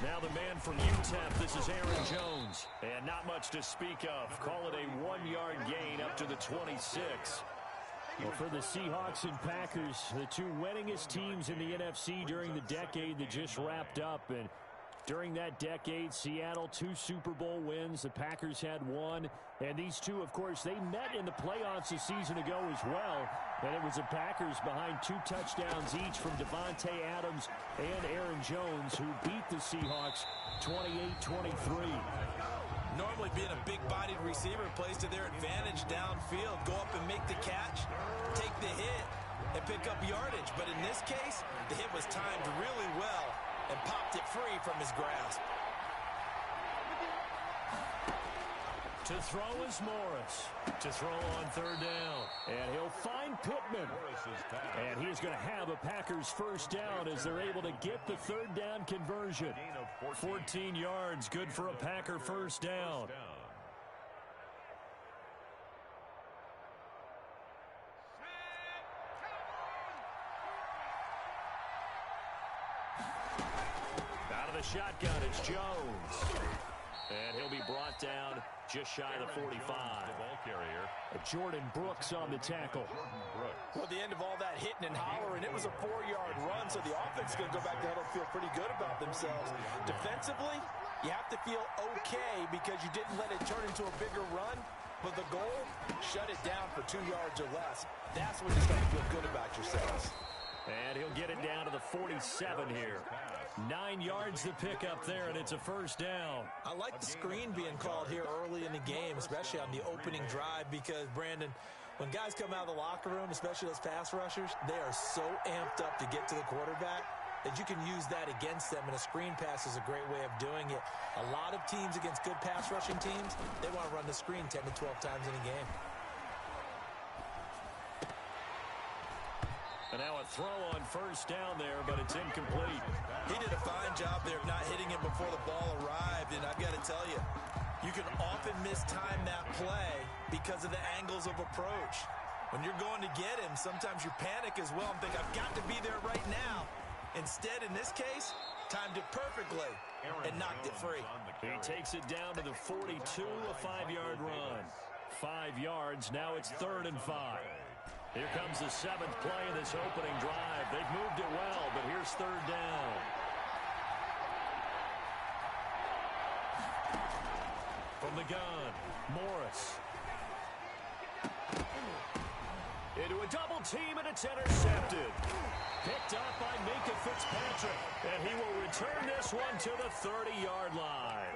Now the man from UTEP, this is Aaron Jones. And not much to speak of. Call it a 1-yard gain up to the 26. Well, for the Seahawks and Packers, the two winningest teams in the NFC during the decade that just wrapped up. And during that decade, Seattle, 2 Super Bowl wins. The Packers had 1. And these two, of course, they met in the playoffs a season ago as well. And it was the Packers behind 2 touchdowns each from Devontae Adams and Aaron Jones, who beat the Seahawks 28-23. Normally being a big-bodied receiver plays to their advantage downfield. Go up and make the catch, take the hit, and pick up yardage. But in this case, the hit was timed really well and popped it free from his grasp. To throw is Morris. To throw on 3rd down. And he'll find Pittman. And he's going to have a Packers first down as they're able to get the 3rd down conversion. 14 yards, good for a Packer first down. Out of the shotgun, it's Jones. And he'll be brought down just shy of the 45. The ball carrier. Jordan Brooks on the tackle. Well, at the end of all that hitting and hollering, it was a 4-yard run, so the offense is going to go back to huddle and feel pretty good about themselves. Defensively, you have to feel okay because you didn't let it turn into a bigger run, but the goal, shut it down for 2 yards or less. That's when you start to feel good about yourselves. And he'll get it down to the 47 here. 9 yards to pick up there, and it's a first down. I like the screen being called here early in the game, especially on the opening drive, because, Brandon, when guys come out of the locker room, especially those pass rushers, they are so amped up to get to the quarterback that you can use that against them, and a screen pass is a great way of doing it. A lot of teams against good pass rushing teams, they want to run the screen 10 to 12 times in a game. And now a throw on first down there, but it's incomplete. He did a fine job there of not hitting him before the ball arrived, and I've got to tell you, you can often mistime that play because of the angles of approach. When you're going to get him, sometimes you panic as well and think, I've got to be there right now. Instead, in this case, timed it perfectly and knocked it free. He takes it down to the 42, a 5-yard run. 5 yards, now it's 3rd and 5. Here comes the 7th play of this opening drive. They've moved it well, but here's 3rd down. From the gun, Morris. Into a double team, and it's intercepted. Picked up by Minka Fitzpatrick, and he will return this one to the 30-yard line.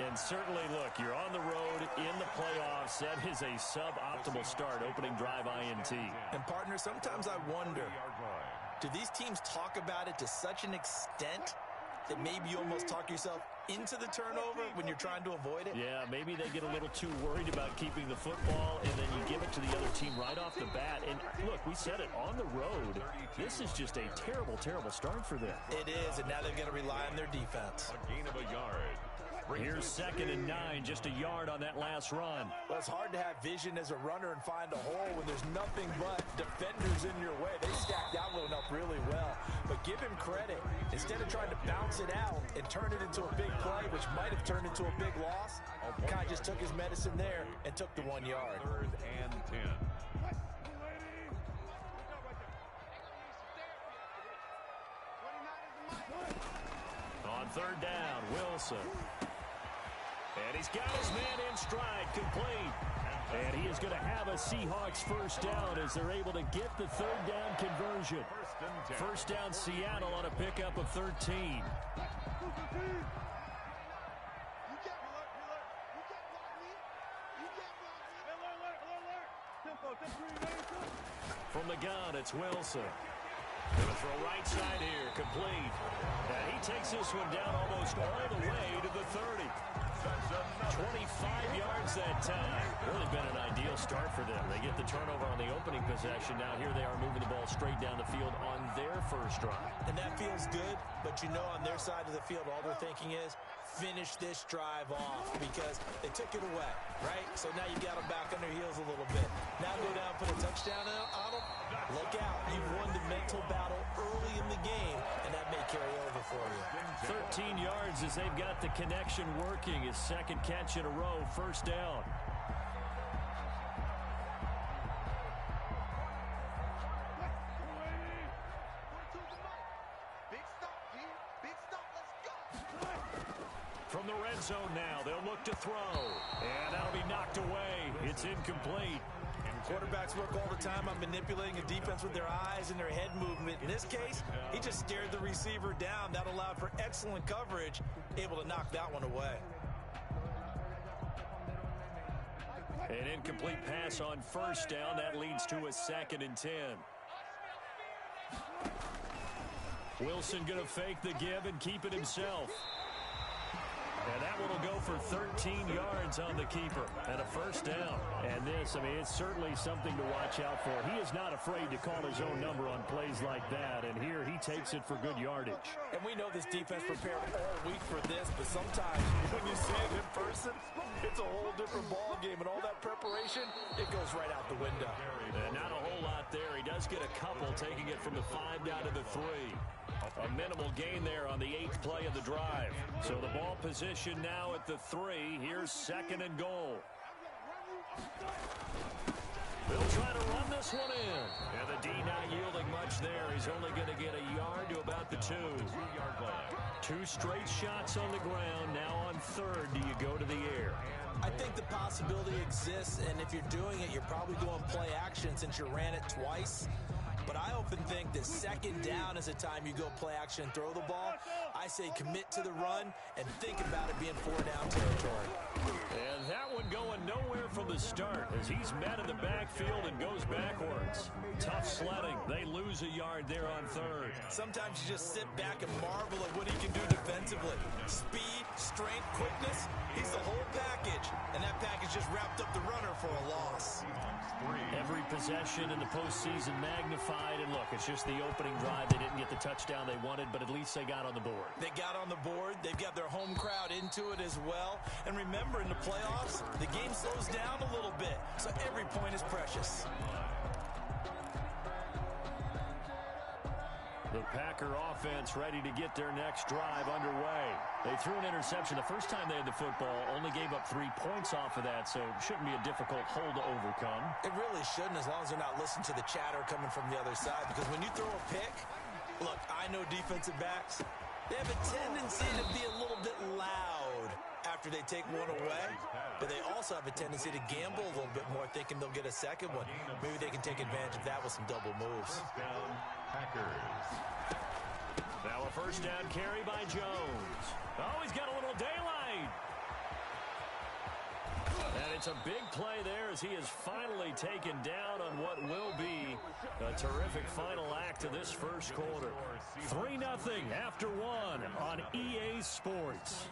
And certainly, look, you're on the road in the playoffs. That is a suboptimal start, opening drive INT. And, partner, sometimes I wonder, do these teams talk about it to such an extent that maybe you almost talk yourself into the turnover when you're trying to avoid it? Yeah, maybe they get a little too worried about keeping the football, and then you give it to the other team right off the bat. And, look, we said it, on the road, this is just a terrible, terrible start for them. It is, and now they've got to rely on their defense. A gain of a yard. Here's 2nd and 9, just a yard on that last run. Well, it's hard to have vision as a runner and find a hole when there's nothing but defenders in your way. They stacked that one up really well. But give him credit. Instead of trying to bounce it out and turn it into a big play, which might have turned into a big loss, Kai just took his medicine there and took the 1 yard. 3rd and 10. On 3rd down, Wilson. And he's got his man in stride, complete. And he is going to have a Seahawks first down as they're able to get the 3rd down conversion. First down, Seattle on a pickup of 13. From the gun, it's Wilson. Gonna throw right side here, complete. And he takes this one down almost all the way to the 30. 25 yards that time. Really been an ideal start for them. They get the turnover on the opening possession. Now here they are moving the ball straight down the field on their first drive. And that feels good, but you know on their side of the field all they're thinking is finish this drive off because they took it away, right? So now you got them back on their heels a little bit. Now go down, put a touchdown on them. Look out. You've won the mental battle early in the game, and that may carry over for you. 13 yards as they've got the connection working. His second catch in a row, first down. From the red zone now, they'll look to throw. And that'll be knocked away. It's incomplete. Quarterbacks work all the time on manipulating a defense with their eyes and their head movement. In this case, he just stared the receiver down. That allowed for excellent coverage, able to knock that one away. An incomplete pass on first down. That leads to a 2nd and 10. Wilson going to fake the give and keep it himself. And that one will go for 13 yards on the keeper and a first down. And this, I mean, it's certainly something to watch out for. He is not afraid to call his own number on plays like that. And here he takes it for good yardage. And we know this defense prepared all week for this, but sometimes when you see it in person, it's a whole different ball game. And all that preparation, it goes right out the window. And not a whole lot there. He does get a couple, taking it from the 5 down to the 3. A minimal gain there on the 8th play of the drive. So the ball position now at the 3. Here's 2nd and goal. They'll try to run this one in. And the D not yielding much there. He's only going to get a yard to about the 2. 2 straight shots on the ground. Now on 3rd, do you go to the air? I think the possibility exists, and if you're doing it, you're probably going play action since you ran it twice. But I often think that 2nd down is a time you go play action and throw the ball. I say commit to the run and think about it being 4-down territory. And that one going nowhere from the start as he's met in the backfield and goes backwards. Tough sledding. They lose a yard there on 3rd. Sometimes you just sit back and marvel at what he can do defensively. Speed, strength, quickness, he's the whole package. And that package just wrapped up the runner for a loss. Every possession in the postseason magnified. And look, it's just the opening drive. They didn't get the touchdown they wanted, but at least they got on the board. They got on the board. They've got their home crowd into it as well. And remember, in the playoffs, the game slows down a little bit. So every point is precious. The Packer offense ready to get their next drive underway. They threw an interception the first time they had the football, only gave up 3 points off of that, so it shouldn't be a difficult hole to overcome. It really shouldn't, as long as they're not listening to the chatter coming from the other side, because when you throw a pick, look, I know defensive backs, they have a tendency to be a little bit loud after they take one away, but they also have a tendency to gamble a little bit more, thinking they'll get a second one. Maybe they can take advantage of that with some double moves. Now a first down carry by Jones. Oh, he's got a little daylight. And it's a big play there as he is finally taken down on what will be a terrific final act of this first quarter. 3-0 after 1 on EA Sports.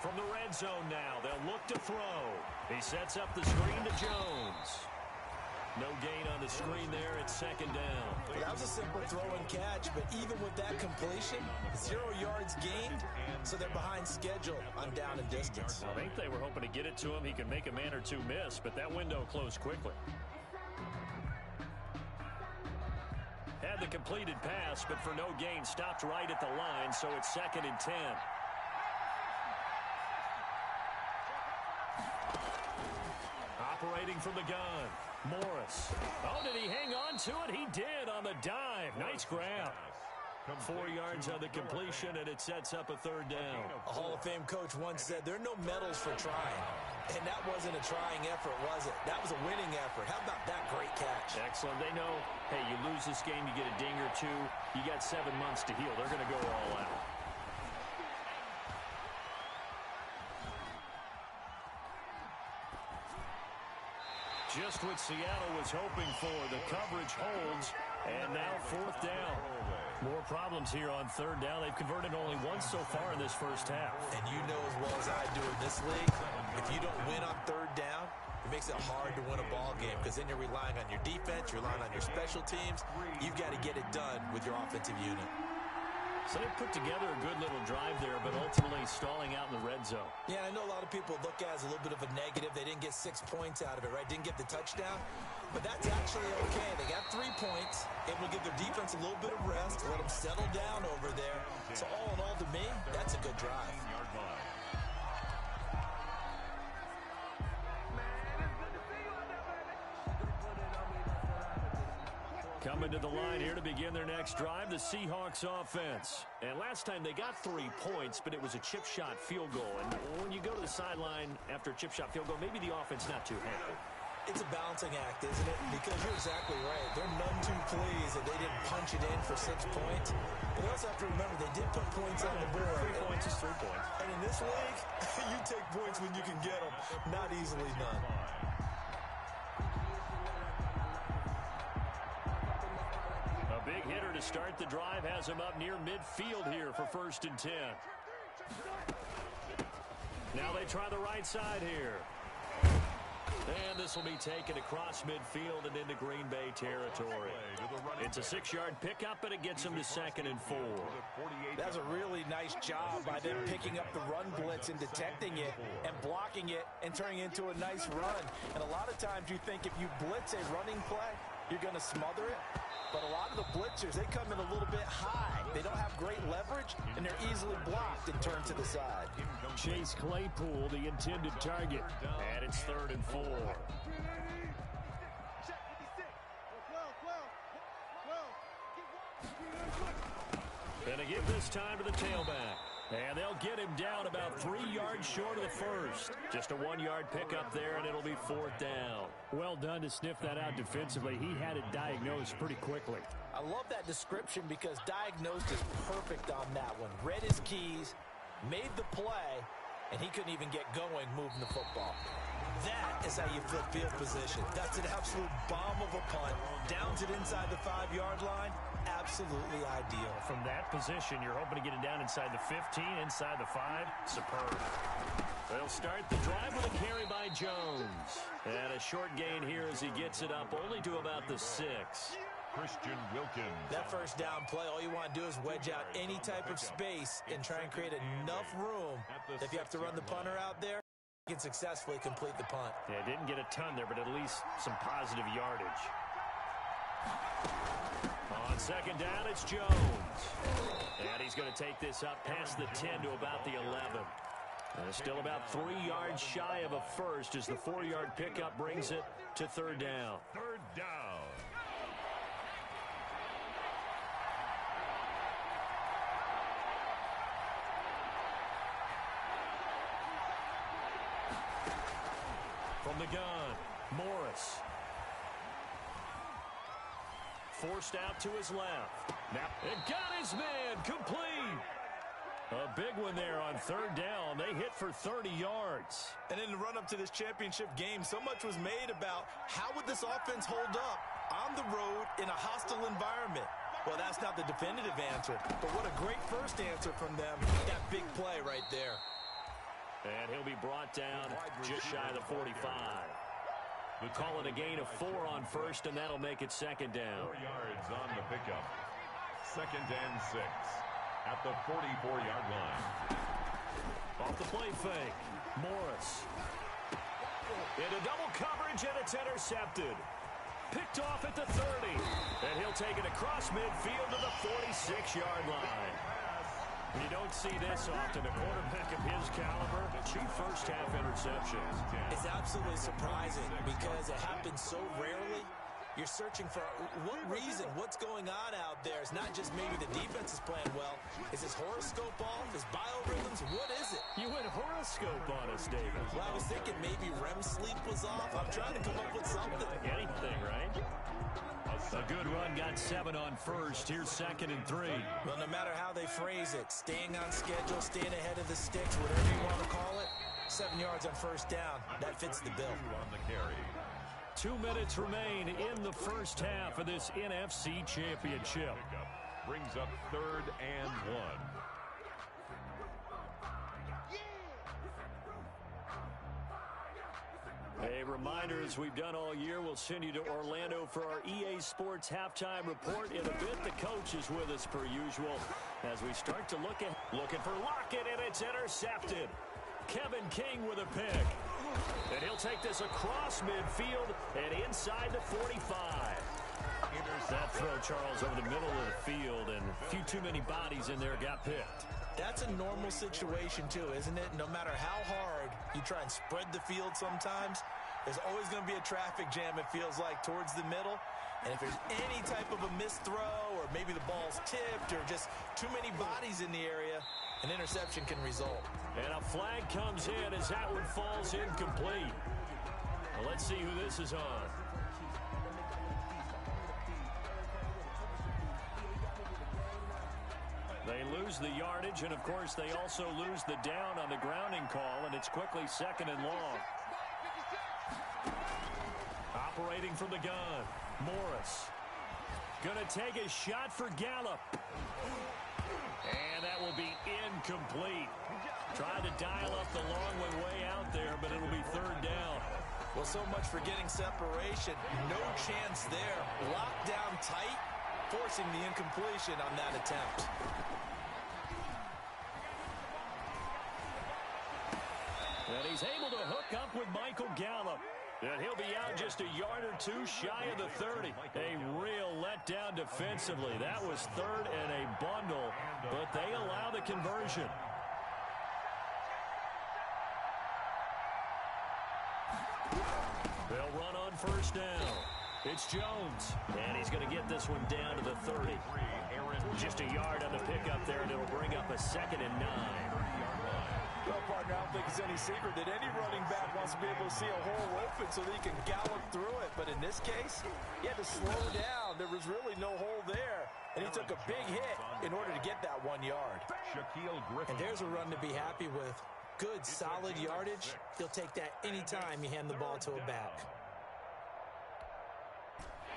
From the red zone now, they'll look to throw. He sets up the screen to Jones. No gain on the screen there. It's 2nd down. Well, that was a simple throw and catch, but even with that completion, 0 yards gained, so they're behind schedule on down and distance. I think they were hoping to get it to him. He could make a man or two miss, but that window closed quickly. Had the completed pass, but for no gain, stopped right at the line, so it's 2nd and 10. Operating from the gun, Morris. Oh, did he hang on to it? He did on the dive. Nice grab. 4 yards on the completion, and it sets up a 3rd down. A Hall of Fame coach once said, there are no medals for trying. And that wasn't a trying effort, was it? That was a winning effort. How about that great catch? Excellent. They know, hey, you lose this game, you get a ding or 2. You got 7 months to heal. They're going to go all out. Just what Seattle was hoping for. The coverage holds, and now 4th down. More problems here on 3rd down. They've converted only once so far in this first half. And you know as well as I do in this league, if you don't win on 3rd down, makes it hard to win a ball game because then you're relying on your defense, you're relying on your special teams. You've got to get it done with your offensive unit. So they put together a good little drive there, but ultimately stalling out in the red zone. Yeah, I know a lot of people look at it as a little bit of a negative. They didn't get 6 points out of it, right? Didn't get the touchdown. But that's actually okay. They got 3 points. It will give their defense a little bit of rest, let them settle down over there. So all in all, to me, that's a good drive. Coming to the line here to begin their next drive, the Seahawks offense. And last time they got 3 points, but it was a chip shot field goal. And when you go to the sideline after a chip shot field goal, maybe the offense not too happy. It's a balancing act, isn't it? Because you're exactly right. They're none too pleased that they didn't punch it in for 6 points. But you also have to remember they did put points on the board. 3 points is 3 points. And in this league, you take points when you can get them. Not easily done. A big hitter to start the drive has him up near midfield here for 1st and 10. Now they try the right side here. And this will be taken across midfield and into Green Bay territory. It's a 6-yard pickup, and it gets them to 2nd and 4. That's a really nice job by them picking up the run blitz and detecting it and blocking it and turning it into a nice run. And a lot of times you think if you blitz a running play, you're going to smother it. But a lot of the blitzers, they come in a little bit high. They don't have great leverage, and they're easily blocked and turned to the side. Chase Claypool, the intended target. And it's 3rd and 4. And they give this time to the tailback. And they'll get him down about 3 yards short of the first. Just a 1-yard pickup there, and it'll be 4th down. Well done to sniff that out defensively. He had it diagnosed pretty quickly. I love that description because diagnosed is perfect on that one. Read his keys, made the play, and he couldn't even get going moving the football. That is how you flip field position. That's an absolute bomb of a punt. Downs it inside the 5-yard line. Absolutely ideal. From that position, you're hoping to get it down inside the 15, inside the 5. Superb. They'll start the drive with a carry by Jones. And a short gain here as he gets it up only to about the 6. Christian Wilkins. That first down play, all you want to do is wedge out any type of space and try and create enough room that if you have to run the punter out there, you can successfully complete the punt. Yeah, didn't get a ton there, but at least some positive yardage. On 2nd down, it's Jones. And he's going to take this up past the 10 to about the 11. And still about 3 yards shy of a first as the 4-yard pickup brings it to 3rd down. 3rd down. From the gun, Morris. Forced out to his left. Now, it got his man complete. A big one there on 3rd down. They hit for 30 yards. And in the run-up to this championship game, so much was made about how would this offense hold up on the road in a hostile environment. Well, that's not the definitive answer, but what a great first answer from them. That big play right there. And he'll be brought down just shy of the 45. We call it a gain of 4 on 1st, and that'll make it 2nd down. 4 yards on the pickup. 2nd and 6 at the 44-yard line. Off the play fake, Morris. Into double coverage, and it's intercepted. Picked off at the 30. And he'll take it across midfield to the 46-yard line. You don't see this often. A quarterback of his caliber, 2 first-half interceptions. It's absolutely surprising because it happens so rarely. You're searching for what reason, what's going on out there. It's not just maybe the defense is playing well. Is his horoscope off? His biorhythms? What is it? You went horoscope on us, David. Well, I was thinking maybe REM sleep was off. I'm trying to come up with something. Anything, right? A good run, got 7 on 1st. Here's 2nd and 3. Well, no matter how they phrase it, staying on schedule, staying ahead of the sticks, whatever you want to call it, 7 yards on 1st down. That fits the bill. On the carry. 2 minutes remain in the first half of this NFC Championship. Pickup brings up 3rd and 1. A reminder, as we've done all year, we'll send you to Orlando for our EA Sports halftime report. In a bit, the coach is with us per usual as we start to looking for Lockett, and it's intercepted. Kevin King with a pick. And he'll take this across midfield and inside the 45. That throw, Charles, over the middle of the field, and a few too many bodies in there got picked. That's a normal situation, too, isn't it? No matter how hard you try and spread the field sometimes, there's always going to be a traffic jam, it feels like, towards the middle. And if there's any type of a missed throw, or maybe the ball's tipped, or just too many bodies in the area, an interception can result. And a flag comes in as that one falls incomplete. Well, let's see who this is on. They lose the yardage, and, of course, they also lose the down on the grounding call, and it's quickly 2nd and long. Operating from the gun, Morris. Going to take a shot for Gallup. And that will be incomplete. Tried to dial up the long way out there, but it'll be 3rd down. Well, so much for getting separation. No chance there. Locked down tight, forcing the incompletion on that attempt. And he's able to hook up with Michael Gallup. And he'll be out just a yard or two shy of the 30. A real letdown defensively. That was 3rd and a bundle, but they allow the conversion. They'll run on 1st down. It's Jones, and he's going to get this one down to the 30. Just a yard on the pickup there, and it'll bring up a 2nd and 9. Well, partner, I don't think it's any secret that any running back wants to be able to see a hole open so that he can gallop through it. But in this case, he had to slow down. There was really no hole there, and he took a big hit in order to get that 1 yard. And there's a run to be happy with. Good, solid yardage. He'll take that anytime you hand the ball to a back.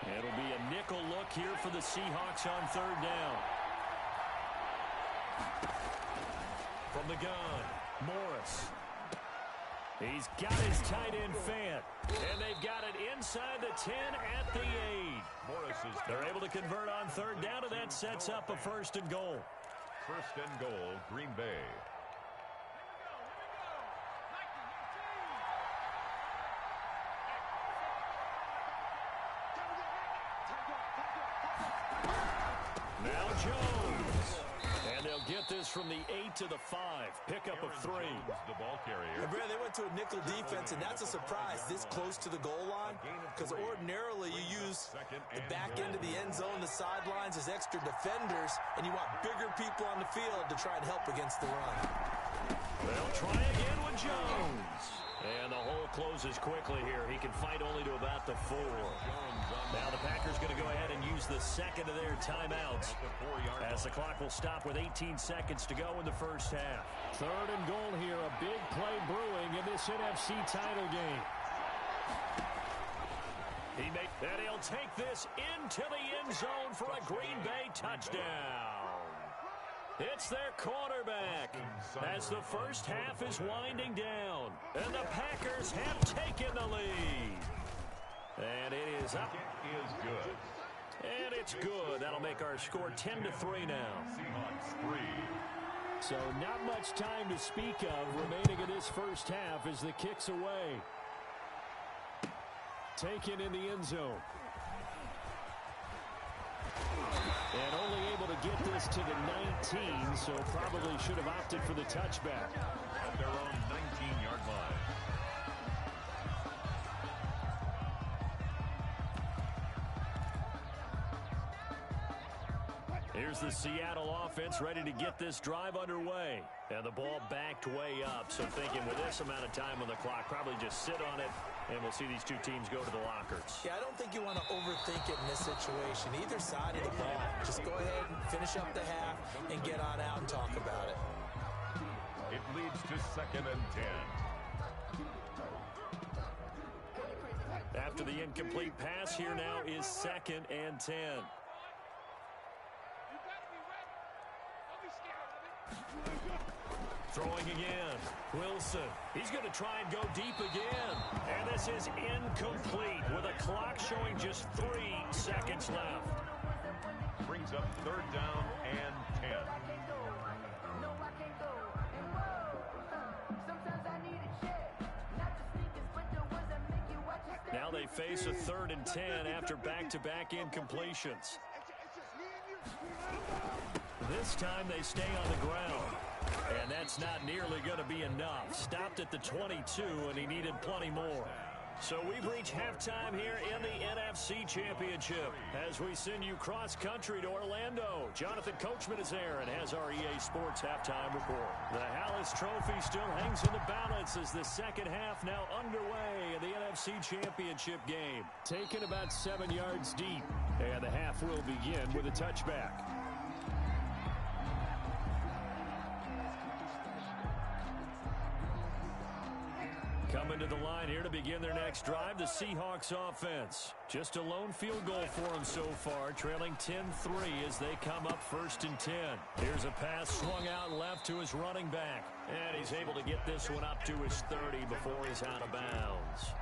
It'll be a nickel look here for the Seahawks on 3rd down. From the gun, Morris. He's got his tight end Fant. And they've got it inside the 10 at the 8. They're able to convert on 3rd down, and that sets up a 1st and goal. 1st and goal, Green Bay. Now Jones. And they'll get this from the 8 to the 5. Pickup of 3. The ball carrier. And Brad, they went to a nickel defense, and that's a surprise this close to the goal line, because ordinarily you use the back end of the end zone, the sidelines as extra defenders, and you want bigger people on the field to try and help against the run. They'll try again with Jones. And the hole closes quickly here. He can fight only to about the 4. Now the Packers going to go ahead and use the 2nd of their timeouts as the clock will stop with 18 seconds to go in the 1st half. 3rd and goal here. A big play brewing in this NFC title game. And he'll take this into the end zone for a Green Bay touchdown. It's their quarterback as the 1st half is winding down. And the Packers have taken the lead. And it is up. It is good. And it's good. That'll make our score 10-3 now. Seahawks 3. So not much time to speak of remaining in this 1st half as the kick's away. Taken in the end zone. And only able to get this to the 19, so probably should have opted for the touchback. At their own 19-yard line. Here's the Seattle offense ready to get this drive underway. And the ball backed way up, so thinking with this amount of time on the clock, probably just sit on it, and we'll see these two teams go to the lockers. Yeah, I don't think you want to overthink it in this situation. Either side of the ball. Just go ahead and finish up the half and get on out and talk about it. It leads to 2nd and 10. After the incomplete pass, here now is 2nd and 10. Throwing again. Wilson. He's going to try and go deep again. And this is incomplete with a clock showing just 3 seconds left. Brings up third down and 10. Now they face a 3rd and 10 after back-to-back incompletions. This time they stay on the ground. And that's not nearly going to be enough. Stopped at the 22, and he needed plenty more. So we've reached halftime here in the NFC Championship as we send you cross-country to Orlando. Jonathan Coachman is there and has our EA Sports halftime report. The Hallis Trophy still hangs in the balance as the second half now underway in the NFC Championship game. Taken about 7 yards deep, and the half will begin with a touchback. Coming to the line here to begin their next drive, the Seahawks offense. Just a lone field goal for them so far, trailing 10-3 as they come up 1st and 10. Here's a pass swung out left to his running back. And he's able to get this one up to his 30 before he's out of bounds.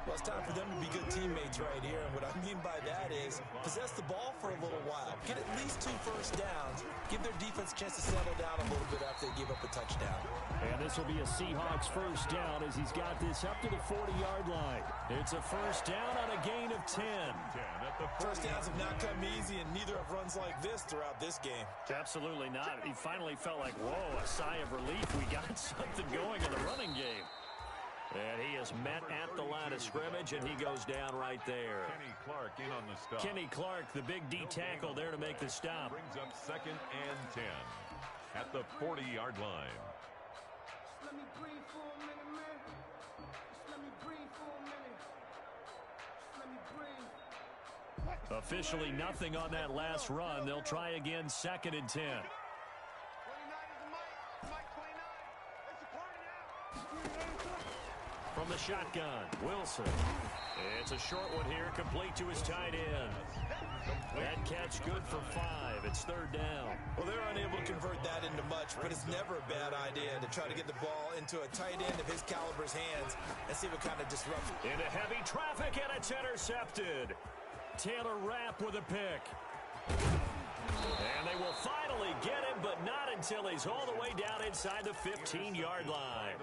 Well, it's time for them to be good teammates right here. And what I mean by that is possess the ball for a little while. Get at least 2 first downs. Give their defense a chance to settle down a little bit after they give up a touchdown. And this will be a Seahawks first down as he's got this up to the 40-yard line. It's a first down on a gain of 10. First downs have not come easy, and neither have runs like this throughout this game. Absolutely not. He finally felt like, whoa, a sigh of relief. We got something going in the running game. And he is met at the line of scrimmage, and he goes down right there. Kenny Clark in on the stop. Kenny Clark, the big D tackle there to make the stop. Brings up 2nd and 10 at the 40-yard line. Let me breathe for a minute, man. Just let me breathe for a minute. Just let me breathe. Officially nothing on that last run. They'll try again 2nd and 10. 29 is the mic. Mic 29. It's a party now. From the shotgun, Wilson. It's a short one here, complete to his tight end. That catch good for 5. It's 3rd down. Well, they're unable to convert that into much, but it's never a bad idea to try to get the ball into a tight end of his caliber's hands and see what kind of disruption. Into heavy traffic, and it's intercepted. Taylor Rapp with a pick. And they will finally get him, but not until he's all the way down inside the 15-yard line.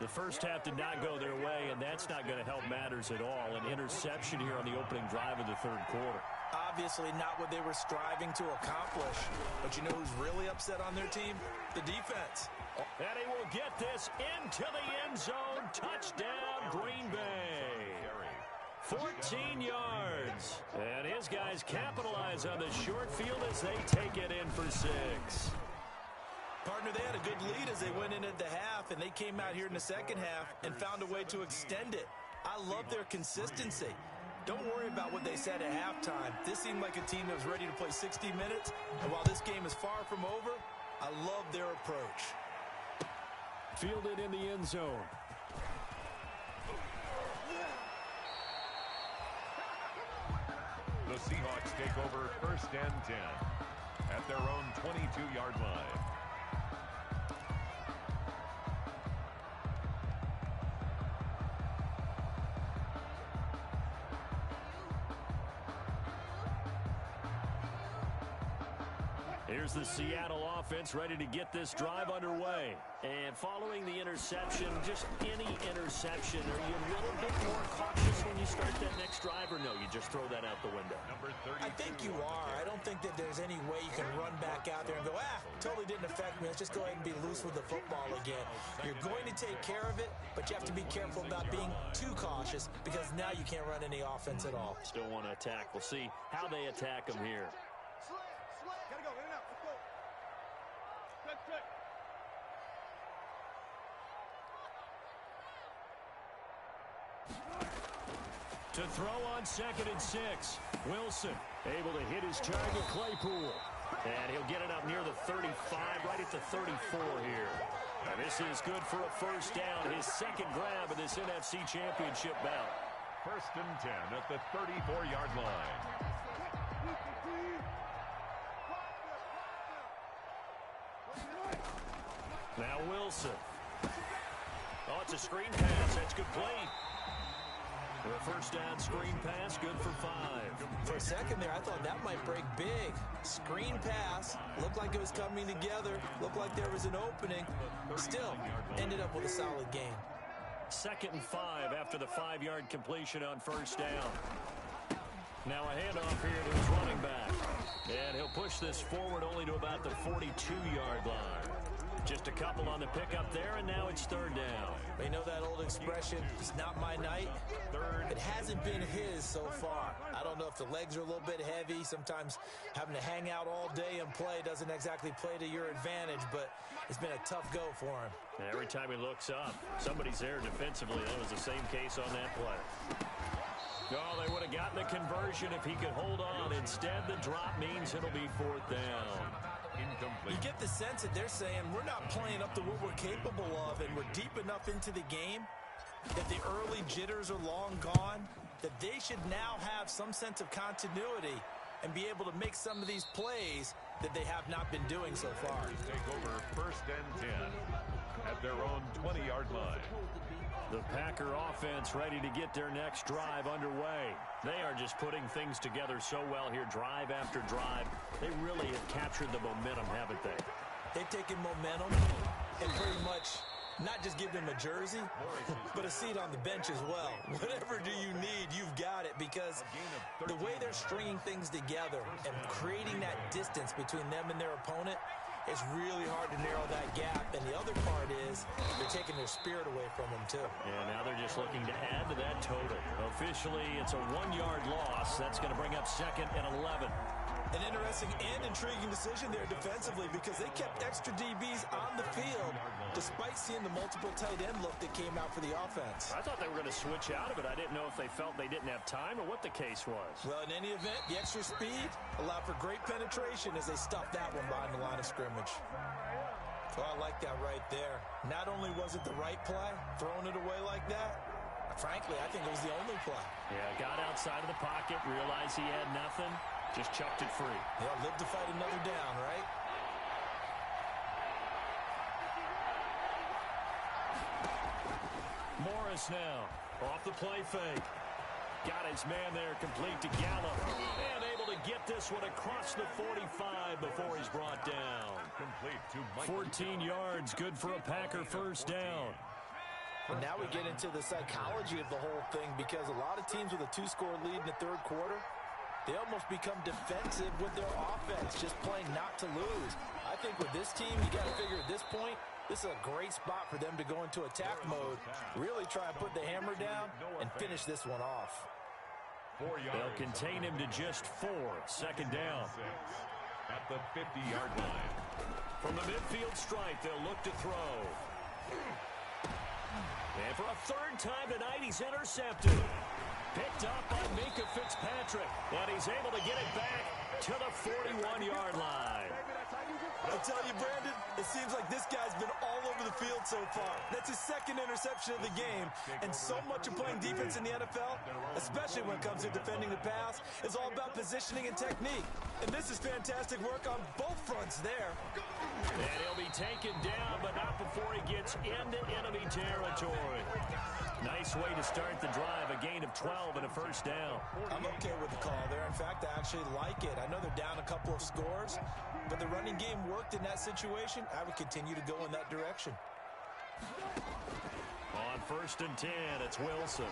The first half did not go their way, and that's not going to help matters at all. An interception here on the opening drive of the 3rd quarter. Obviously not what they were striving to accomplish. But you know who's really upset on their team? The defense. And he will get this into the end zone. Touchdown, Green Bay. 14 yards. And his guys capitalize on the short field as they take it in for 6. Partner, they had a good lead as they went into the half, and they came out here in the second half and found a way to extend it. I love their consistency. Don't worry about what they said at halftime. This seemed like a team that was ready to play 60 minutes, and while this game is far from over, I love their approach. Fielded in the end zone. The Seahawks take over 1st and 10 at their own 22-yard line. Here's the Seattle offense ready to get this drive underway. And following the interception, just any interception, are you a little bit more cautious when you start that next drive, or no, you just throw that out the window? I think you are. I don't think that there's any way you can run back out there and go, totally didn't affect me. Let's just go ahead and be loose with the football again. You're going to take care of it, but you have to be careful about being too cautious because now you can't run any offense at all. Still want to attack. We'll see how they attack them here. Gotta go. In and out. Let's go. Check. To throw on 2nd and 6. Wilson able to hit his target, Claypool. And he'll get it up near the 35, right at the 34 here. And this is good for a first down. His 2nd grab of this NFC Championship bout. 1st and 10 at the 34-yard line. Now Wilson. Oh, it's a screen pass. That's complete. A first down screen pass, good for 5. For a second there, I thought that might break big. Screen pass, looked like it was coming together, looked like there was an opening. Still, ended up with a solid gain. 2nd and 5 after the 5-yard completion on first down. Now a handoff here to his running back. And he'll push this forward only to about the 42-yard line. Just a couple on the pickup there, and now it's 3rd down. You know that old expression, it's not my night? It hasn't been his so far. I don't know if the legs are a little bit heavy. Sometimes having to hang out all day and play doesn't exactly play to your advantage, but it's been a tough go for him. Every time he looks up, somebody's there defensively. That was the same case on that play. Oh, they would have gotten the conversion if he could hold on. Instead, the drop means it'll be 4th down. You get the sense that they're saying we're not playing up to what we're capable of, and we're deep enough into the game that the early jitters are long gone, that they should now have some sense of continuity and be able to make some of these plays that they have not been doing so far. Take over 1st and 10 at their own 20-yard line. The Packer offense ready to get their next drive underway. They are just putting things together so well here, drive after drive. They really have captured the momentum, haven't they? They've taken momentum and pretty much not just give them a jersey, but a seat on the bench as well. Whatever do you need, you've got it, because the way they're stringing things together and creating that distance between them and their opponent, it's really hard to narrow that gap. And the other part is they're taking their spirit away from them, too. And now they're just looking to add to that total. Officially, it's a 1-yard loss. That's going to bring up 2nd and 11. An interesting and intriguing decision there defensively, because they kept extra DBs on the field despite seeing the multiple tight end look that came out for the offense. I thought they were going to switch out of it. I didn't know if they felt they didn't have time or what the case was. Well, in any event, the extra speed allowed for great penetration as they stuffed that one behind the line of scrimmage. Oh, I like that right there. Not only was it the right play, throwing it away like that, frankly, I think it was the only play. Yeah, got outside of the pocket, realized he had nothing, just chucked it free. Yeah, live to fight another down, right? Morris now, off the play fake. Got his man there, complete to Gallup. And able to get this one across the 45 before he's brought down. Complete to Mike. 14 yards, good for a Packer first down. And now we get into the psychology of the whole thing, because a lot of teams with a 2-score lead in the 3rd quarter, they almost become defensive with their offense, just playing not to lose. I think with this team, you got to figure at this point, this is a great spot for them to go into attack mode, really try and put the hammer down and finish this one off. They'll contain him to just 4. 2nd down. At the 50-yard line. From the midfield stripe, they'll look to throw. And for a 3rd time tonight, he's intercepted. Picked up by Minkah Fitzpatrick. And he's able to get it back to the 41-yard line. I tell you, Brandon, it seems like this guy's been all over the field so far. That's his 2nd interception of the game. And so much of playing defense in the NFL, especially when it comes to defending the pass, is all about positioning and technique. And this is fantastic work on both fronts there. And he'll be taken down, but not before he gets into enemy territory. Nice way to start the drive, a gain of 12 and a first down. I'm okay with the call there. In fact, I actually like it. I know they're down a couple of scores, but the running game worked in that situation. I would continue to go in that direction. On 1st and 10, it's Wilson.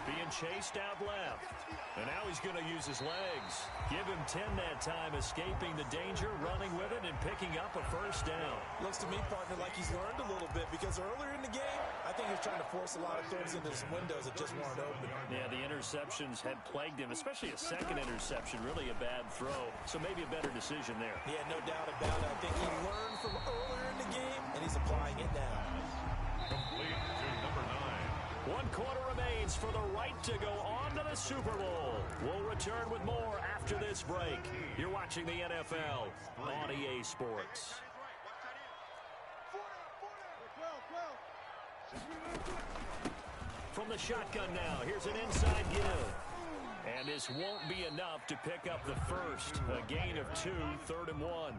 Being chased out left. And now he's going to use his legs. Give him 10 that time, escaping the danger, running with it, and picking up a first down. Looks to me, partner, like he's learned a little bit, because earlier in the game, I think he was trying to force a lot of throws into some windows that just weren't open. Yeah, the interceptions had plagued him, especially a 2nd interception, really a bad throw. So maybe a better decision there. Yeah, no doubt about it. I think he learned from earlier in the game, and he's applying it now. Complete to number 9. 1 quarter remains for the right to go on to the Super Bowl. We'll return with more after this break. You're watching the NFL on EA Sports. From the shotgun now, here's an inside give. And this won't be enough to pick up the first. A gain of 2, 3rd and 1.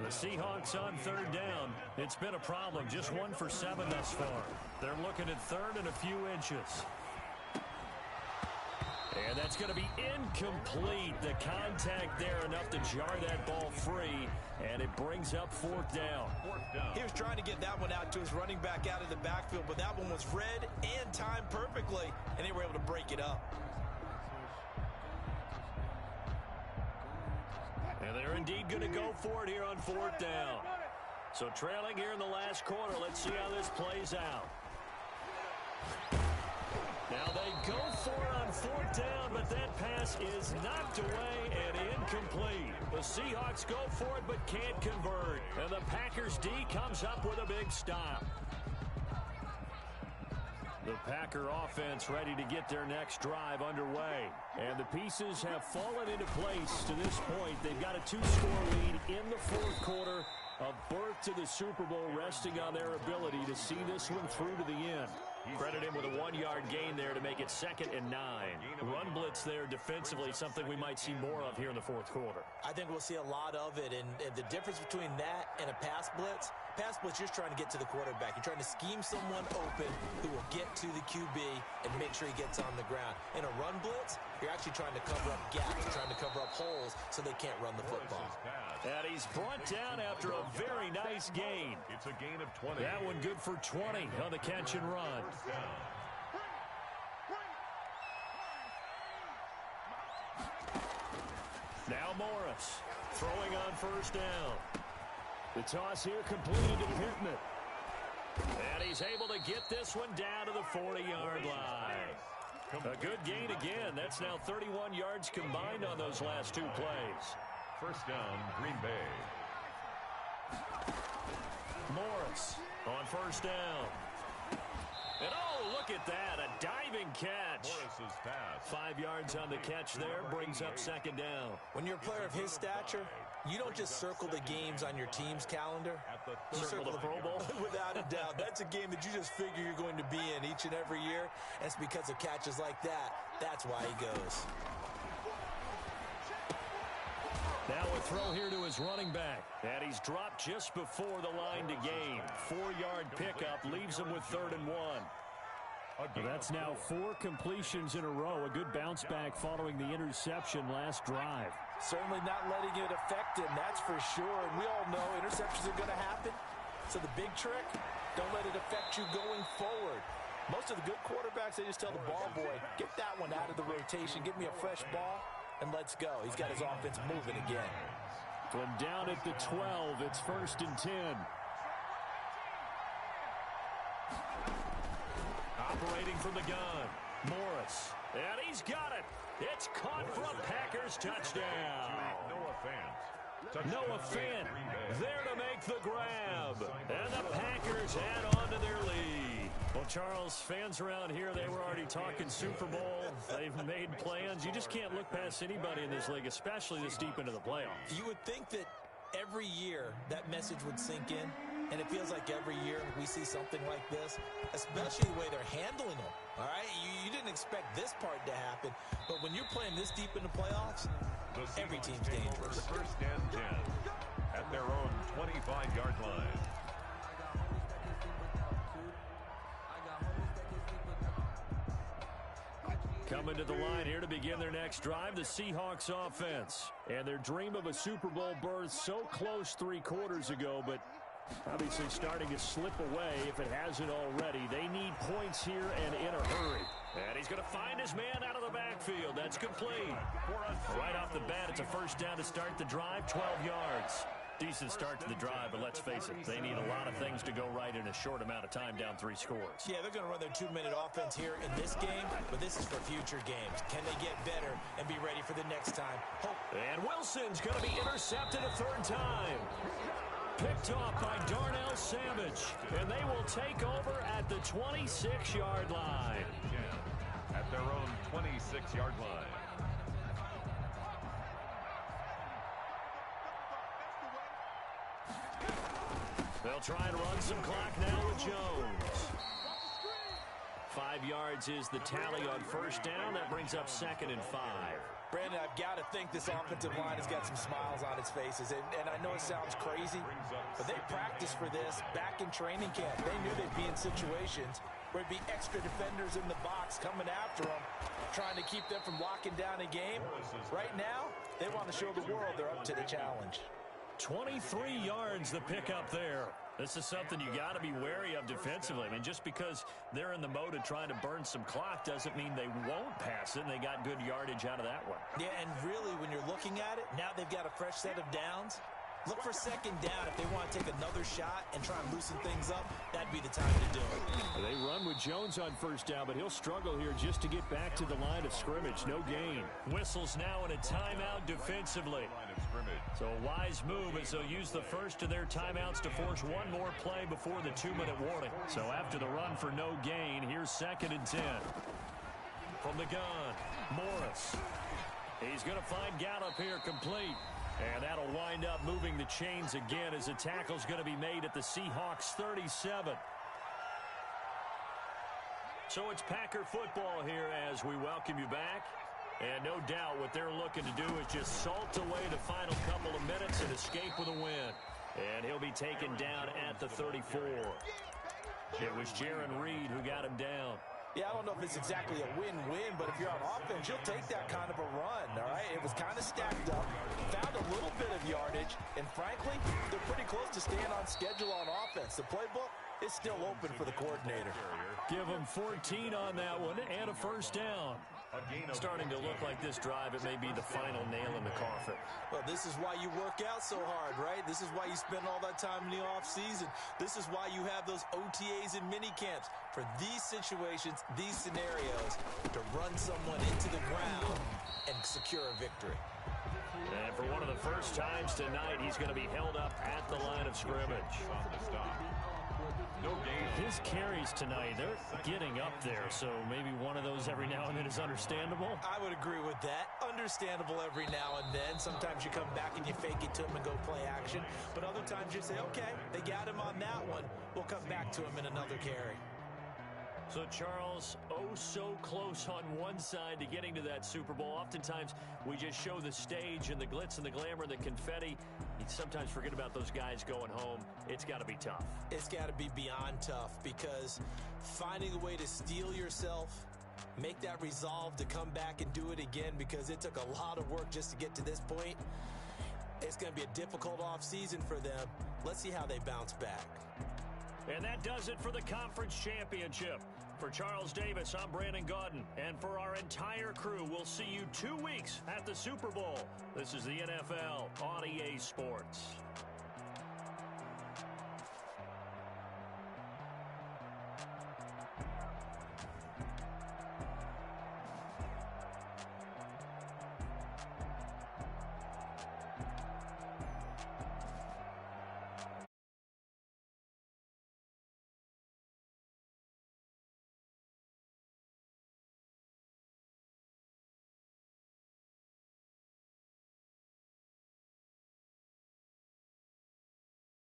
The Seahawks on 3rd down. It's been a problem. Just 1 for 7 thus far. They're looking at 3rd and a few inches. And that's going to be incomplete. The contact there enough to jar that ball free. And it brings up 4th down. He was trying to get that one out to his running back out of the backfield, but that one was read and timed perfectly, and they were able to break it up. And they're indeed going to go for it here on 4th down. So trailing here in the last quarter. Let's see how this plays out. Now they go for it on 4th down, but that pass is knocked away and incomplete. The Seahawks go for it but can't convert. And the Packers D comes up with a big stop. The Packer offense ready to get their next drive underway. And the pieces have fallen into place to this point. They've got a 2-score lead in the 4th quarter. A berth to the Super Bowl resting on their ability to see this one through to the end. Credit him with a 1-yard gain there to make it 2nd and 9. Run blitz there defensively, something we might see more of here in the 4th quarter. I think we'll see a lot of it, and the difference between that and a pass blitz, you're just trying to get to the quarterback. You're trying to scheme someone open who will get to the QB and make sure he gets on the ground. In a run blitz, you're actually trying to cover up gaps, you're trying to cover up holes so they can't run the football. And he's brought down after a very nice gain. It's a gain of 20. That one good for 20 on the catch and run. Now Morris throwing on 1st down. The toss here completed to Pittman. And he's able to get this one down to the 40-yard line. A good gain again. That's now 31 yards combined on those last 2 plays. 1st down, Green Bay. Morris on 1st down. And oh, look at that, a diving catch. Morris's pass. 5 yards on the catch there, brings up 2nd down. When you're a player of his stature, you don't just circle the games on your team's calendar. You circle the Pro Bowl? Without a doubt. That's a game that you just figure you're going to be in each and every year. And it's because of catches like that. That's why he goes. Now a throw here to his running back. And he's dropped just before the line to gain. 4-yard pickup leaves him with 3rd and 1. That's now 4 completions in a row. A good bounce back following the interception last drive. Certainly not letting it affect him, that's for sure. And we all know interceptions are going to happen. So the big trick, don't let it affect you going forward. Most of the good quarterbacks, they just tell the ball boy, get that one out of the rotation, give me a fresh ball, and let's go. He's got his offense moving again. From down at the 12, it's 1st and 10. Operating from the gun, Morris. And he's got it. It's caught for a Packers touchdown. Noah Fant there to make the grab. And the Packers add on to their lead. Well, Charles, fans around here, they were already talking Super Bowl. They've made plans. You just can't look past anybody in this league, especially this deep into the playoffs. You would think that every year that message would sink in. And it feels like every year we see something like this, especially the way they're handling them. All right, you didn't expect this part to happen, but when you're playing this deep in the playoffs, every team's dangerous. 1st and 10 at their own 25-yard line. Coming to the line here to begin their next drive, the Seahawks offense. And their dream of a Super Bowl berth so close 3 quarters ago, but obviously starting to slip away if it hasn't already. They need points here and in a hurry. And he's going to find his man out of the backfield. That's complete. Right off the bat, it's a 1st down to start the drive, 12 yards. Decent start to the drive, but let's face it, they need a lot of things to go right in a short amount of time, down 3 scores. Yeah, they're going to run their 2-minute offense here in this game, but this is for future games. Can they get better and be ready for the next time? And Wilson's going to be intercepted a 3rd time. Picked off by Darnell Savage, and they will take over at the 26-yard line. At their own 26-yard line. They'll try and run some clock now with Jones. 5 yards is the tally on first down. That brings up 2nd and 5. Brandon, I've got to think this offensive line has got some smiles on its faces. And I know it sounds crazy, but they practiced for this back in training camp. They knew they'd be in situations where it'd be extra defenders in the box coming after them, trying to keep them from locking down a game. Right now, they want to show the world they're up to the challenge. 23 yards the pickup there. This is something you got to be wary of defensively. I mean, just because they're in the mode of trying to burn some clock doesn't mean they won't pass it, and they got good yardage out of that one. Yeah, and really, when you're looking at it, now they've got a fresh set of downs. Look for 2nd down if they want to take another shot and try and loosen things up. That'd be the time to do it. They run with Jones on first down, but he'll struggle here just to get back to the line of scrimmage. No gain. Whistles now in a timeout defensively. So a wise move as they'll use the first of their timeouts to force one more play before the 2-minute warning. So after the run for no gain, here's 2nd and 10. From the gun, Morris. He's going to find Gallup here complete. And that'll wind up moving the chains again as a tackle's going to be made at the Seahawks 37. So it's Packer football here as we welcome you back. And no doubt what they're looking to do is just salt away the final couple of minutes and escape with a win. And he'll be taken down at the 34. It was Jaron Reed who got him down. Yeah, I don't know if it's exactly a win-win, but if you're on offense, you'll take that kind of a run, all right? It was kind of stacked up, found a little bit of yardage, and frankly, they're pretty close to staying on schedule on offense. The playbook is still open for the coordinator. Give him 14 on that one and a first down. Starting to look like this drive, it may be the final nail in the coffin. Well, this is why you work out so hard, right? This is why you spend all that time in the offseason. This is why you have those OTAs and mini camps. For these situations, these scenarios, to run someone into the ground and secure a victory. And for one of the first times tonight, he's going to be held up at the line of scrimmage. His carries tonight, they're getting up there, so maybe one of those every now and then is understandable. I would agree with that. Understandable every now and then. Sometimes you come back and you fake it to him and go play action. But other times you say, okay, they got him on that one. We'll come back to him in another carry. So, Charles, oh so close on one side to getting to that Super Bowl. Oftentimes, we just show the stage and the glitz and the glamour and the confetti. You sometimes forget about those guys going home. It's got to be tough. It's got to be beyond tough because finding a way to steel yourself, make that resolve to come back and do it again because it took a lot of work just to get to this point. It's going to be a difficult offseason for them. Let's see how they bounce back. And that does it for the conference championship. For Charles Davis, I'm Brandon Gaudin. And for our entire crew, we'll see you 2 weeks at the Super Bowl. This is the NFL on EA Sports.